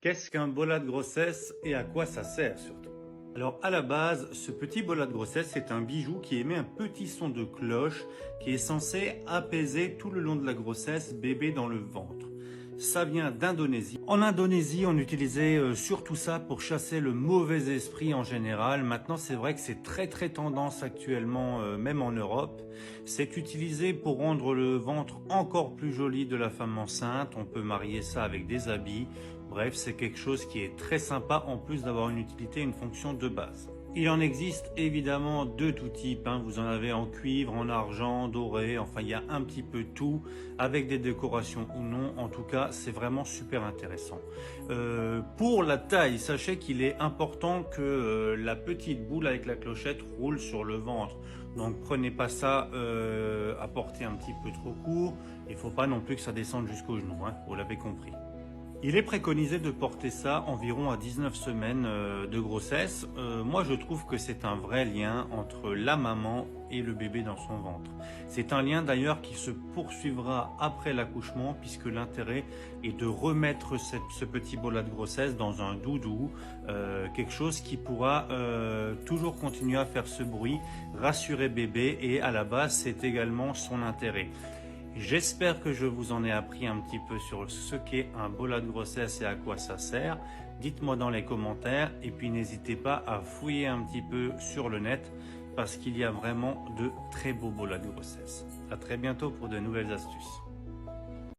Qu'est-ce qu'un bola de grossesse et à quoi ça sert surtout? Alors à la base, ce petit bola de grossesse c'est un bijou qui émet un petit son de cloche qui est censé apaiser tout le long de la grossesse bébé dans le ventre. Ça vient d'Indonésie. En Indonésie, on utilisait surtout ça pour chasser le mauvais esprit en général. Maintenant, c'est vrai que c'est très tendance actuellement, même en Europe. C'est utilisé pour rendre le ventre encore plus joli de la femme enceinte. On peut marier ça avec des habits. Bref, c'est quelque chose qui est très sympa en plus d'avoir une utilité et une fonction de base. Il en existe évidemment de tout type, hein. Vous en avez en cuivre, en argent, doré, enfin il y a un petit peu tout, avec des décorations ou non. En tout cas, c'est vraiment super intéressant. Pour la taille, sachez qu'il est important que la petite boule avec la clochette roule sur le ventre. Donc prenez pas ça à porter un petit peu trop court. Il faut pas non plus que ça descende jusqu'au genou, hein, vous l'avez compris. Il est préconisé de porter ça environ à 19 semaines de grossesse. Moi, je trouve que c'est un vrai lien entre la maman et le bébé dans son ventre. C'est un lien d'ailleurs qui se poursuivra après l'accouchement puisque l'intérêt est de remettre ce petit bola de grossesse dans un doudou, quelque chose qui pourra toujours continuer à faire ce bruit, rassurer bébé et à la base, c'est également son intérêt. J'espère que je vous en ai appris un petit peu sur ce qu'est un bola de grossesse et à quoi ça sert. Dites-moi dans les commentaires et puis n'hésitez pas à fouiller un petit peu sur le net parce qu'il y a vraiment de très beaux bolas de grossesse. À très bientôt pour de nouvelles astuces.